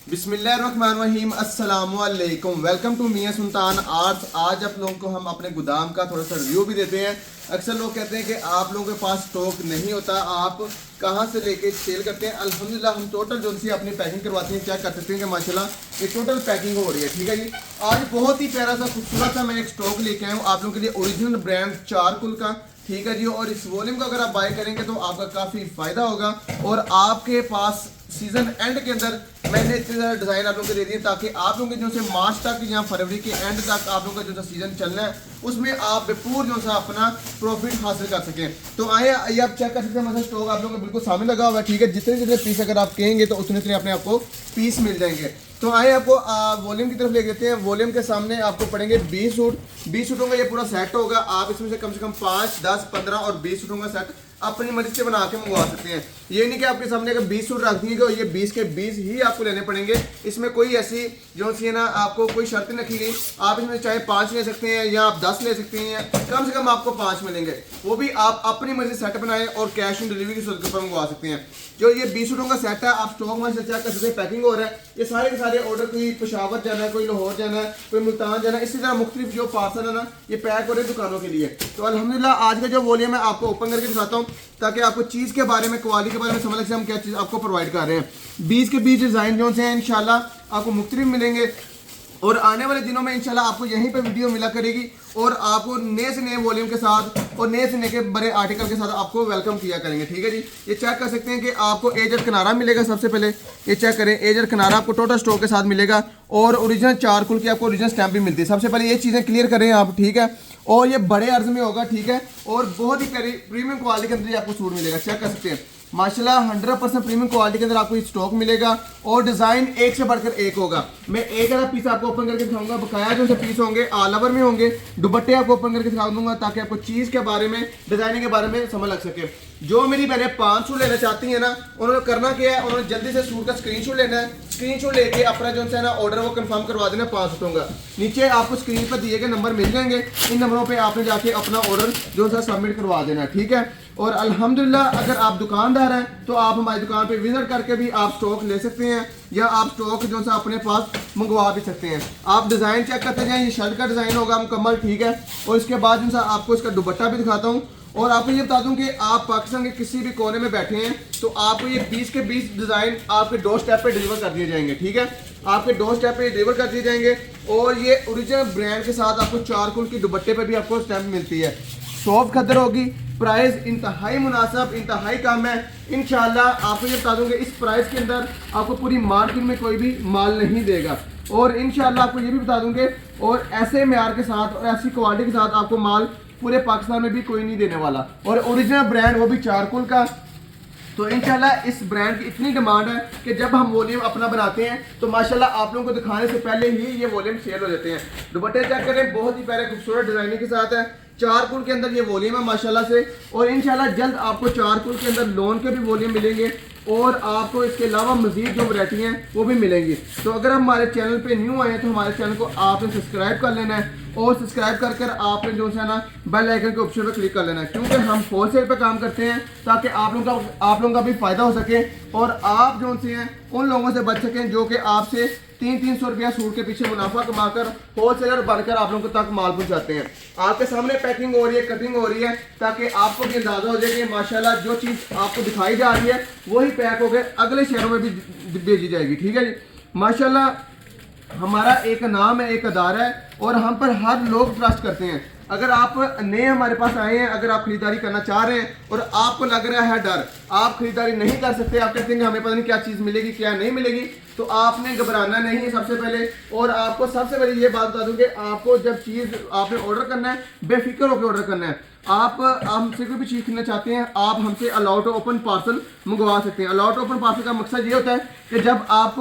बिस्मिल्लाहिर्रहमानिर्रहीम अस्सलामुअलैकुम। Welcome to Miyan Sultan arts. आज आप लोगों को हम अपने गोदाम का थोड़ा सा रिव्यू भी देते हैं। अक्सर लोग कहते हैं कि आप लोगों के पास स्टॉक नहीं होता, आप कहां से लेके सेल करते हैं। अल्हम्दुलिल्लाह हम टोटल जो सी अपनी पैकिंग करवाते हैं, चेक कर सकते हैं कि माशाल्लाह ये टोटल पैकिंग हो रही है। ठीक है जी, आज बहुत ही प्यारा सा खूबसूरत सा मैं एक स्टॉक लेके आया हूँ आप लोगों के लिए, ओरिजिनल ब्रांड चारकुल का। ठीक है जी, और इस वॉल्यूम को अगर आप बाय करेंगे तो आपका काफ़ी फ़ायदा होगा। और आपके पास सीजन एंड के अंदर मैंने इतने ज़्यादा डिज़ाइन आप लोगों को दे दिए ताकि आप लोगों के जो से मार्च तक या फरवरी के एंड तक आप लोगों का जो सा सीज़न चलना है उसमें आप भरपूर जो सा अपना प्रॉफिट हासिल कर सकें। तो आइए आप चेक कर सकते हैं, मतलब स्टॉक आप लोगों को बिल्कुल सामने लगा हुआ है। ठीक है, जितने जितने पीस अगर आप कहेंगे तो उतने उतने अपने आपको पीस मिल जाएंगे। तो आइए आपको वॉल्यूम की तरफ ले देते हैं। वॉल्यूम के सामने आपको पड़ेंगे 20 सूट। 20 सूटों का ये पूरा सेट होगा। आप इसमें से कम 5, 10, 15 और 20 सूटों का सेट अपनी मर्जी से बना के मंगवा सकते हैं। ये नहीं कि आपके सामने अगर 20 सूट रख दिए तो ये 20 के 20 ही आपको लेने पड़ेंगे। इसमें कोई ऐसी जो सी है ना आपको कोई शर्त नहीं रखी गई। आप इसमें चाहे 5 ले सकते हैं या आप 10 ले सकते हैं, कम से कम आपको 5 मिलेंगे। वो भी आप अपनी मर्जी सेट बनाएं और कैश ऑन डिलीवरी की सूरत पर मंगवा सकते हैं। जो ये 20 सूटों का सेट है आप स्टॉक में से चेक कर सकते हैं, पैकिंग हो रहा है। ये सारे के सारे ऑर्डर कोई पेशावर जाना है, कोई लाहौर जाना है, कोई मुल्तान जाना है, इसी तरह मुख्तलिफ जो पार्सल है ना ये पैक हो रहे हैं दुकानों के लिए। तो अल्हम्दुलिल्लाह आज का जो वॉल्यूम है आपको ओपन करके दिखाता हूँ ताकि आपको चीज़ के बारे में, क्वालिटी के बारे में समझ सकें हम क्या चीज़ आपको प्रोवाइड कर रहे हैं। 20 के 20 डिज़ाइन जो हैं इंशाल्लाह आपको मुख्तलिफ मिलेंगे और आने वाले दिनों में इंशाल्लाह आपको यहीं पे वीडियो मिला करेगी और आपको नए से नए वॉल्यूम के साथ और नए से नए के बड़े आर्टिकल के साथ आपको वेलकम किया करेंगे। ठीक है जी, ये चेक कर सकते हैं कि आपको एजेड किनारा मिलेगा। सबसे पहले ये चेक करें, एजेड किनारा आपको टोटल स्टॉक के साथ मिलेगा और ओरिजिनल चारकुल की आपको ओरिजिनल स्टैम्प भी मिलती है। सबसे पहले ये चीज़ें क्लियर करें आप। ठीक है, और ये बड़े अर्ज में होगा। ठीक है, और बहुत ही प्रीमियम क्वालिटी के अंदर ये आपको सूट मिलेगा। चेक कर सकते हैं माशाल्लाह 100% प्रीमियम क्वालिटी के अंदर आपको स्टॉक मिलेगा और डिज़ाइन एक से बढ़कर एक होगा। मैं एक अगर पीस आपको ओपन करके दिखाऊंगा, बकाया जो से पीस होंगे ऑल ओवर में होंगे। दुपट्टे आपको ओपन करके दिखा दूंगा ताकि आपको चीज़ के बारे में, डिज़ाइनिंग के बारे में समझ लग सके। जो मेरी पहले 5 सूट लेना चाहती है ना, उन्होंने करना क्या है, उन्होंने जल्दी से सूट का स्क्रीनशॉट लेना है। स्क्रीनशॉट लेके अपना जो है ना ऑर्डर वो कंफर्म करवा देना 5 सूटों का। नीचे आपको स्क्रीन पर दिए गए नंबर मिल जाएंगे, इन नंबरों पे आपने जाके अपना ऑर्डर जो है सबमिट करवा देना है। ठीक है, और अल्हम्दुलिल्लाह अगर आप दुकानदार हैं तो आप हमारी दुकान पे विजिट करके भी आप स्टॉक ले सकते हैं या आप स्टॉक जो है अपने पास मंगवा भी सकते हैं। आप डिज़ाइन चेक करते जाएं, ये शर्ट का डिज़ाइन होगा मुकम्मल। ठीक है, और इसके बाद जो आपको इसका दुपट्टा भी दिखाता हूँ और आपको ये बता दूं कि आप पाकिस्तान के किसी भी कोने में बैठे हैं तो आपको ये 20 के 20 डिज़ाइन आपके डोर स्टेप पे डिलीवर कर दिए जाएंगे। ठीक है, आपके डोर स्टेप पे डिलीवर कर दिए जाएंगे और ये ओरिजिनल ब्रांड के साथ आपको चारकुल की दुपट्टे पे भी आपको स्टैम्प मिलती है। सॉफ्ट खद्दर होगी, प्राइस इंतहाई मुनासिब, इंतहाई कम है। इंशाल्लाह आपको ये बता दूं कि इस प्राइस के अंदर आपको पूरी मार्केट में कोई भी माल नहीं देगा। और इंशाल्लाह आपको ये भी बता दूंगे और ऐसे म्यार के साथ और ऐसी क्वालिटी के साथ आपको माल पूरे पाकिस्तान में भी कोई नहीं देने वाला, और ओरिजिनल ब्रांड वो भी चारकुल का। तो इंशाल्लाह इस ब्रांड की इतनी डिमांड है कि जब हम वॉल्यूम अपना बनाते हैं तो माशाल्लाह आप लोगों को दिखाने से पहले ही ये वॉल्यूम सेल हो जाते हैं। दुपट्टे चेक करें, बहुत ही प्यारे खूबसूरत डिजाइनिंग के साथ है। चारकुल के अंदर ये वॉल्यूम है माशाल्लाह से, और इंशाल्लाह जल्द आपको चारकुल के अंदर लोन के भी वॉल्यूम मिलेंगे और आपको इसके अलावा मजीद जो वैरायटी हैं वो भी मिलेंगी। तो अगर हम हमारे चैनल पे न्यू आए हैं तो हमारे चैनल को आपने सब्सक्राइब कर लेना है और सब्सक्राइब कर कर आपने जो है ना बेल आइकन के ऑप्शन पर क्लिक कर लेना है, क्योंकि हम होलसेल पे काम करते हैं ताकि आप लोगों का भी फ़ायदा हो सके और आप जो से हैं उन लोगों से बच सकें जो कि आपसे 300-300 रुपया सूट के पीछे मुनाफा कमाकर होलसेलर बनकर आप लोगों तक माल पहुंचाते हैं। आपके सामने पैकिंग हो रही है, कटिंग हो रही है ताकि आपको भी अंदाजा हो जाए कि माशाल्लाह जो चीज़ आपको दिखाई जा रही है वही पैक होकर अगले शहरों में भी भेजी जाएगी। ठीक है जी, माशाल्लाह हमारा एक नाम है, एक अदारा है और हम पर हर लोग ट्रस्ट करते हैं। अगर आप नए हमारे पास आए हैं, अगर आप खरीदारी करना चाह रहे हैं और आपको लग रहा है डर, आप खरीदारी नहीं कर सकते, आप कहते हैं कि हमें पता नहीं क्या चीज़ मिलेगी क्या नहीं मिलेगी, तो आपने घबराना नहीं है सबसे पहले। और आपको सबसे पहले ये बात बता दूं कि आपको जब चीज़ आपने ऑर्डर करना है बेफिक्र होकर ऑर्डर करना है। आप हमसे कोई भी चीज़ खरीदना चाहते हैं आप हमसे अलाउड ओपन पार्सल मंगवा सकते हैं। अलाउड ओपन पार्सल का मकसद ये होता है कि जब आप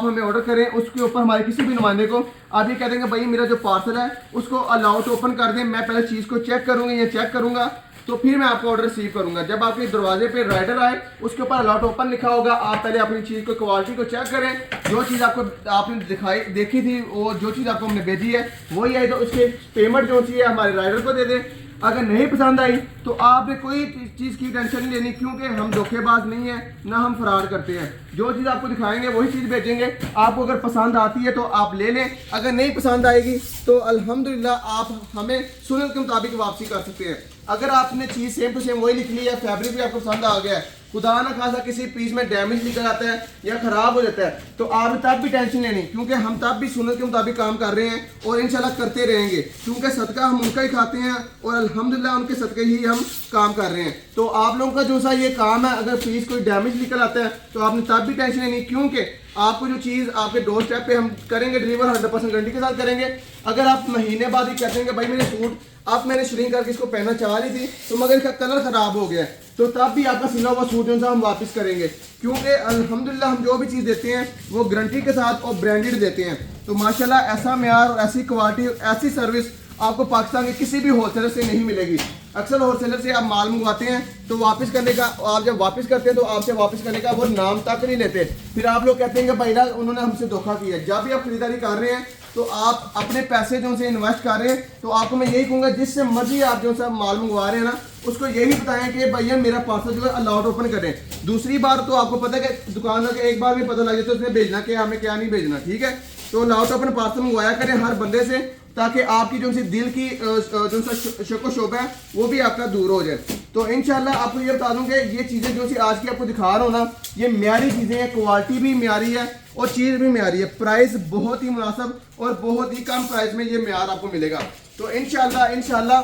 हमें ऑर्डर करें उसके ऊपर हमारे किसी भी नुमाइंदे को आप ये कह देंगे भाई मेरा जो पार्सल है उसको अलाउड ओपन कर दें, मैं पहले चीज़ को चेक करूँगा या चेक करूँगा तो फिर मैं आपका ऑर्डर रिसीव करूंगा। जब आपके दरवाजे पे राइडर आए उसके ऊपर अलॉट ओपन लिखा होगा, आप पहले अपनी चीज़ को क्वालिटी को चेक करें। जो चीज़ आपने देखी थी वो जो चीज़ आपको हमने भेजी है वही आई तो उसके पेमेंट जो चाहिए हमारे राइडर को दे दें। अगर नहीं पसंद आई तो आपने कोई चीज़ की टेंशन नहीं लेनी, क्योंकि हम धोखेबाज नहीं है, ना हम फ्रॉड करते हैं। जो चीज़ आपको दिखाएंगे वही चीज़ भेजेंगे। आपको अगर पसंद आती है तो आप ले लें, अगर नहीं पसंद आएगी तो अल्हम्दुलिल्लाह आप हमें सुन्नत के मुताबिक वापसी कर सकते हैं। अगर आपने चीज़ सेम टू सेम वही लिख ली है, फैब्रिक भी आपको पसंद आ गया है, खुदा ना खासा किसी पीस में डैमेज निकल आता है या ख़राब हो जाता है, तो आप तब भी टेंशन लेनी, क्योंकि हम तब भी सुन्नत के मुताबिक काम कर रहे हैं और इंशाल्लाह करते रहेंगे, क्योंकि सदका हम उनका ही खाते हैं और अल्हम्दुलिल्लाह उनके सदके ही हम काम कर रहे हैं। तो आप लोगों का जो सा ये काम है, अगर पीस कोई डैमेज निकल आता है तो आपने तब भी टेंशन लेनी, क्योंकि आपको जो चीज़ आपके डोर स्टेप पे हम करेंगे डिलीवर 100% गारंटी के साथ करेंगे। अगर आप महीने बाद ही कहते हैं कि भाई मेरे सूट अब मैंने श्रिंक करके इसको पहनना चाह रही थी तो मगर इसका कलर ख़राब हो गया है, तो तब भी आपका सिला हुआ सूट जो हम वापस करेंगे, क्योंकि अल्हम्दुलिल्लाह हम जो भी चीज़ देते हैं वो गारंटी के साथ और ब्रांडेड देते हैं। तो माशाल्लाह ऐसा म्यार और ऐसी क्वालिटी और ऐसी सर्विस आपको पाकिस्तान के किसी भी होलसेलर से नहीं मिलेगी। अक्सर होलसेलर से आप माल मंगवाते हैं तो वापस करने का, आप जब वापस करते हैं तो आपसे वापस करने का वो नाम तक नहीं लेते, फिर आप लोग कहते हैं कि भाई उन्होंने हमसे धोखा किया। जब भी आप खरीदारी कर रहे हैं तो आप अपने पैसे जो से इन्वेस्ट कर रहे हैं, तो आपको मैं यही कहूँगा जिससे मर्जी आप जो सा माल मंगवा रहे हैं ना, उसको यही बताएं कि भैया मेरा पार्सल जो है अलाउड ओपन करें। दूसरी बार तो आपको पता है कि दुकानदार के एक बार भी पता लग जाए तो उसने भेजना क्या हमें क्या नहीं भेजना, ठीक है। तो अलाउड ओपन पार्सल मंगवाया करें हर बंदे से, ताकि आपकी जो सी दिल की जो सा शक शोबा है वो भी आपका दूर हो जाए। तो इंशाल्लाह आपको ये बता दूं कि ये चीज़ें जो सी आज की आपको दिखा रहा हूँ ना, ये म्यारी चीज़ें हैं, क्वालिटी भी म्यारी है और चीज़ भी म्यारी है, प्राइस बहुत ही मुनासिब और बहुत ही कम प्राइस में ये म्यार आपको मिलेगा। तो इंशाल्लाह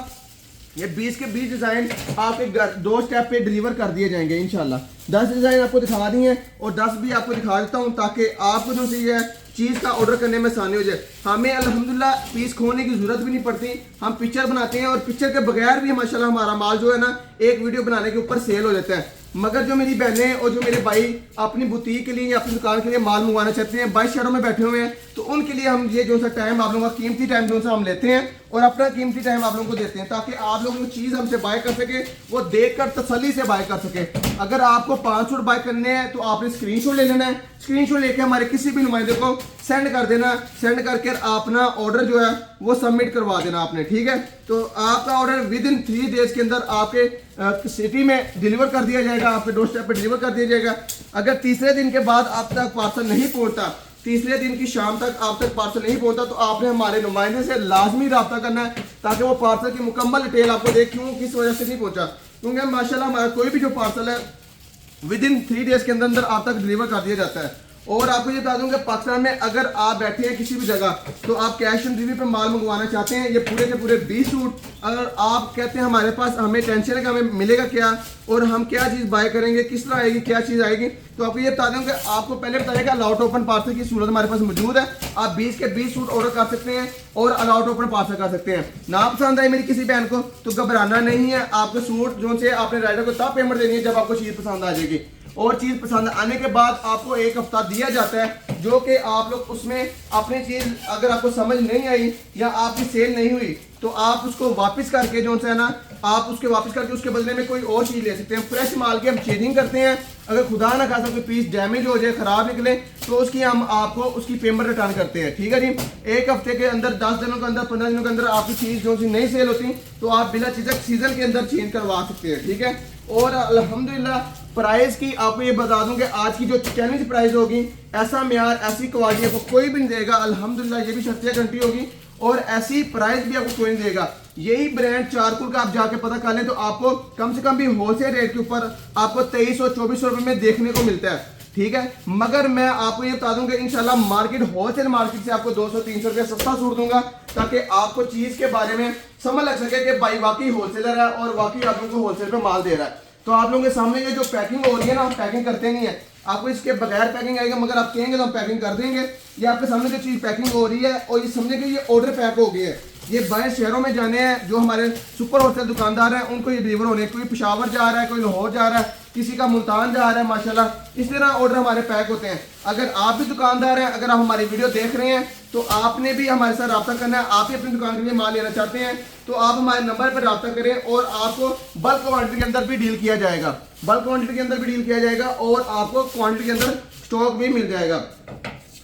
ये 20 के 20 डिज़ाइन आपके दो स्टेप पे डिलीवर कर दिए जाएंगे इंशाल्लाह। 10 डिज़ाइन आपको दिखा दी हैं और 10 भी आपको दिखा देता हूँ, ताकि आपको जो सी है चीज़ का ऑर्डर करने में आसानी हो जाए। हमें अल्हम्दुलिल्लाह पीस खोने की ज़रूरत भी नहीं पड़ती, हम पिक्चर बनाते हैं और पिक्चर के बगैर भी माशाल्लाह हमारा माल जो है ना एक वीडियो बनाने के ऊपर सेल हो जाता है। मगर जो मेरी बहनें और जो मेरे भाई अपनी बुटीक के लिए या अपनी दुकान के लिए माल मंगवाना चाहते हैं, 22 शहरों में बैठे हुए हैं, तो उनके लिए हम ये जो सा टाइम आप लोगों का कीमती टाइम जो सा हम लेते हैं और अपना कीमती टाइम आप लोगों को देते हैं, ताकि आप लोग वो चीज़ हमसे बाय कर सके, वो देखकर तसल्ली से बाय कर सके। अगर आपको 5 सूट बाय करने हैं तो आपने स्क्रीनशॉट ले लेना है, स्क्रीनशॉट लेके हमारे किसी भी नुमाइंदे को सेंड कर देना, सेंड करके अपना ऑर्डर जो है वो सबमिट करवा देना आपने, ठीक है। तो आपका ऑर्डर विद इन 3 डेज के अंदर आपके सिटी में डिलीवर कर दिया जाएगा, आपके डोर स्टेप पर डिलीवर कर दिया जाएगा। अगर तीसरे दिन के बाद आप तक पार्सल नहीं पहुंचता, तीसरे दिन की शाम तक आप तक पार्सल नहीं पहुंचता, तो आपने हमारे नुमाइंदे से लाजमी रब्ता करना है, ताकि वो पार्सल की मुकम्मल डिटेल आपको दे क्यों किस वजह से नहीं पहुंचा। क्योंकि माशाल्लाह हमारा कोई भी जो पार्सल है विद इन 3 डेज के अंदर अंदर आप तक डिलीवर कर दिया जाता है। और आपको ये बता दूं कि पाकिस्तान में अगर आप बैठे हैं किसी भी जगह, तो आप कैश ऑन डिलीवरी पे माल मंगवाना चाहते हैं, ये पूरे के पूरे 20 सूट, अगर आप कहते हैं हमारे पास हमें टेंशन है कि हमें मिलेगा क्या और हम क्या चीज़ बाय करेंगे, किस तरह आएगी, क्या चीज़ आएगी, तो आपको ये बता दूं कि आपको पहले बताइएगा अलाउट ओपन पार्सल की सूरत हमारे पास मौजूद है। आप 20 के 20 सूट ऑर्डर कर सकते हैं और अलाउट ओपन पार्सल कर सकते हैं। ना पसंद आए मेरी किसी बहन को तो घबराना नहीं है, आपके सूट जो से आपने राइडर को तब पेमेंट देनी है जब आपको चीज़ पसंद आ जाएगी, और चीज़ पसंद आने के बाद आपको 1 हफ्ता दिया जाता है, जो कि आप लोग उसमें अपनी चीज़ अगर आपको समझ नहीं आई या आपकी सेल नहीं हुई तो आप उसको वापस करके जो है ना आप उसके वापस करके उसके बदले में कोई और चीज़ ले सकते हैं। फ्रेश माल की हम चेंजिंग करते हैं, अगर खुदा ना खासा कोई पीस डैमेज हो जाए, ख़राब निकले, तो उसकी हम आपको उसकी पेमेंट रिटर्न करते हैं, ठीक है जी। 1 हफ्ते के अंदर, 10 दिनों के अंदर, 15 दिनों के अंदर आपकी चीज़ जो सी नहीं सेल होती तो आप बिला झिझक सीजन के अंदर चेंज करवा सकते हैं, ठीक है। और अल्हम्दुलिल्लाह प्राइस की आपको ये बता दूं कि आज की जो चैलेंज प्राइस होगी, ऐसा म्यार ऐसी क्वालिटी आपको कोई भी नहीं देगा अल्हम्दुलिल्लाह, ये भी शर्तिया घंटी होगी और ऐसी प्राइस भी आपको कोई नहीं देगा। यही ब्रांड चारकुल का आप जाके पता कर लें तो आपको कम से कम भी होलसेल रेट के ऊपर आपको 2300-2400 रुपये में देखने को मिलता है, ठीक है। मगर मैं आपको ये बता दूं कि इंशाल्लाह मार्केट होलसेल मार्केट से आपको 200-300 रुपये सस्ता सूट दूंगा, ताकि आपको चीज़ के बारे में समझ लग सके कि भाई वाकई होलसेलर है और वाकई आप लोगों को होलसेल पे माल दे रहा है। तो आप लोगों के सामने ये जो पैकिंग हो रही है ना, हम पैकिंग करते नहीं है, आपको इसके बगैर पैकिंग आएगा, मगर आप कहेंगे तो हम पैकिंग कर देंगे। ये आपके सामने जो चीज़ पैकिंग हो रही है और ये समझे कि ये ऑर्डर पैक हो गई है, ये बाहर शहरों में जाने हैं, जो हमारे सुपर होलसेल दुकानदार हैं उनको ये डिलीवर होने, कोई पेशावर जा रहा है, कोई लाहौर जा रहा है, किसी का मुल्तान जा रहा है, माशाल्लाह इस तरह ऑर्डर हमारे पैक होते हैं। अगर आप भी दुकानदार हैं, अगर आप हमारी वीडियो देख रहे हैं तो आपने भी हमारे साथ रब्ता करना है, आप भी अपनी दुकान के लिए माल लेना चाहते हैं तो आप हमारे नंबर पर रब्ता करें और आपको बल्क क्वांटिटी के अंदर भी डील किया जाएगा, बल्क क्वांटिटी के अंदर भी डील किया जाएगा और आपको क्वांटिटी के अंदर स्टॉक भी मिल जाएगा।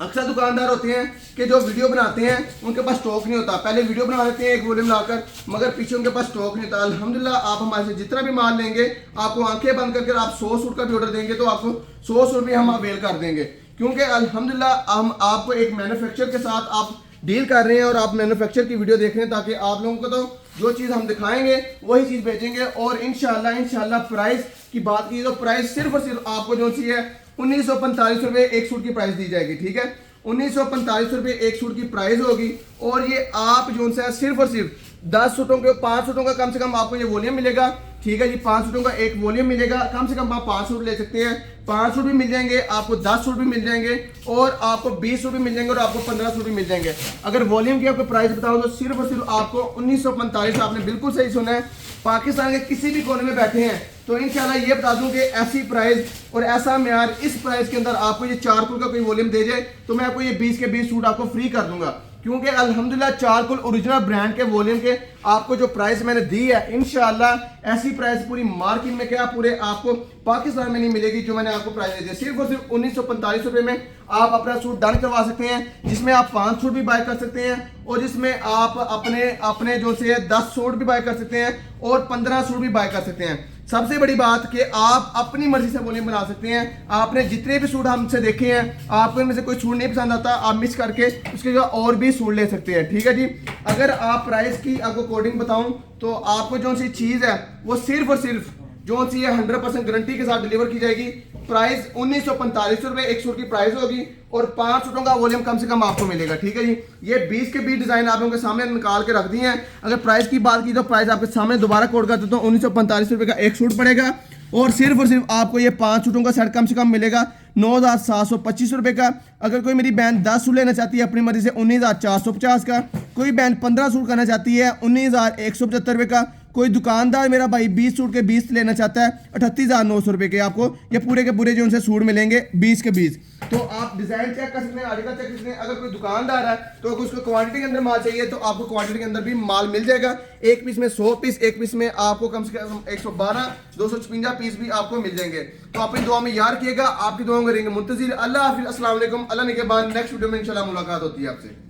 अक्सर दुकानदार होते हैं कि जो वीडियो बनाते हैं उनके पास स्टॉक नहीं होता, पहले वीडियो बना लेते हैं एक वॉल्यूम लाकर, मगर पीछे उनके पास स्टॉक नहीं होता। अल्हम्दुलिल्लाह आप हमारे से जितना भी माल लेंगे, आपको आंखें बंद करके आप 100 सूट का भी ऑर्डर देंगे तो आपको 100 सूट भी हम अवेल कर देंगे, क्योंकि अल्हम्दुलिल्लाह हम आपको एक मैन्युफैक्चर के साथ आप डील कर रहे हैं और आप मैन्युफैक्चर की वीडियो देख रहे हैं, ताकि आप लोगों को तो जो चीज़ हम दिखाएंगे वही चीज़ बेचेंगे। और इंशाल्लाह प्राइस की बात की तो प्राइस सिर्फ और सिर्फ आपको जो सी है 1945 रुपये एक सूट की प्राइस दी जाएगी, ठीक है। 1945 रुपये एक सूट की प्राइस होगी और ये आप जो है सिर्फ और सिर्फ 10 सूटों के 5 सूटों का कम से कम आपको ये वॉल्यूम मिलेगा, ठीक है जी। 5 सूटों का एक वॉल्यूम मिलेगा, कम से कम आप 5 सूट ले सकते हैं। 5 सूट भी मिल जाएंगे आपको, 10 सूट भी मिल जाएंगे और आपको 20 सूट भी मिल जाएंगे और आपको 15 सूट भी मिल जाएंगे। अगर वॉल्यूम की आपको प्राइस बताऊं तो सिर्फ और सिर्फ आपको 1945, आपने बिल्कुल सही सुना है। पाकिस्तान के किसी भी कोने में बैठे हैं तो इंशाल्लाह ये बता दूं कि ऐसी प्राइस और ऐसा म्यार इस प्राइस के अंदर आपको ये चारकुल का कोई वॉल्यूम दे जाए तो मैं आपको ये 20 के 20 सूट आपको फ्री कर दूंगा, क्योंकि अल्हम्दुलिल्लाह चारकुल ओरिजिनल ब्रांड के वॉल्यूम के आपको जो प्राइस मैंने दी है, इंशाल्लाह ऐसी प्राइस पूरी मार्केट में क्या पूरे आपको पाकिस्तान में नहीं मिलेगी जो मैंने आपको प्राइस दी है। सिर्फ और सिर्फ 1945 रुपये में आप अपना सूट डन करवा सकते हैं, जिसमें आप 5 सूट भी बाय कर सकते हैं और जिसमें आप अपने जो से 10 सूट भी बाय कर सकते हैं और 15 सूट भी बाय कर सकते हैं। सबसे बड़ी बात कि आप अपनी मर्जी से वॉल्यूम बना सकते हैं। आपने जितने भी सूट हमसे देखे हैं, आपको इनमें से कोई सूट नहीं पसंद आता, आप मिस करके उसके जो और भी सूट ले सकते हैं, ठीक है जी। अगर आप प्राइस की आपको कोडिंग बताऊं तो आपको जो सी चीज़ है वो सिर्फ और सिर्फ जो सी है 100% गारंटी के साथ डिलीवर की जाएगी। प्राइस 1945 रुपये एक सूट की प्राइस होगी और 5 सूटों का वॉल्यूम कम से कम आपको मिलेगा, ठीक है जी। ये 20 के 20 डिजाइन आप लोगों के सामने निकाल के रख दी हैं। अगर प्राइस की बात की तो प्राइस आपके सामने दोबारा कोड कर देता हूँ, 1945 रुपये का एक सूट पड़ेगा और सिर्फ आपको ये 5 सूटों का सेट कम से कम मिलेगा 9,725 रुपये का। अगर कोई मेरी बहन 10 सूट लेना चाहती है अपनी मर्जी से 19,450 का, कोई बहन 15 सूट करना चाहती है 19,175 रुपये का, कोई दुकानदार मेरा भाई 20 सूट के 20 लेना चाहता है 38,900 रुपये के आपको ये पूरे के पूरे जो उनसे सूट मिलेंगे 20 के 20। तो आप डिजाइन चेक कर सकते हैं, आर्टिकल चेक कर सकते हैं। अगर कोई दुकानदार है तो अगर उसको क्वांटिटी के अंदर माल चाहिए तो आपको क्वांटिटी के अंदर भी माल मिल जाएगा। एक पीस में 100 पीस, एक पीस में आपको कम से कम 112 256 पीस भी आपको मिल जाएंगे। तो अपनी दुआ में याद रखिएगा, आपकी दुआओं करेंगे मुंतजिर। अल्लाह हाफिज़, अस्सलाम वालेकुम। अल्लाह निगहबान। नेक्स्ट वीडियो में इंशाल्लाह मुलाकात होती है आपसे।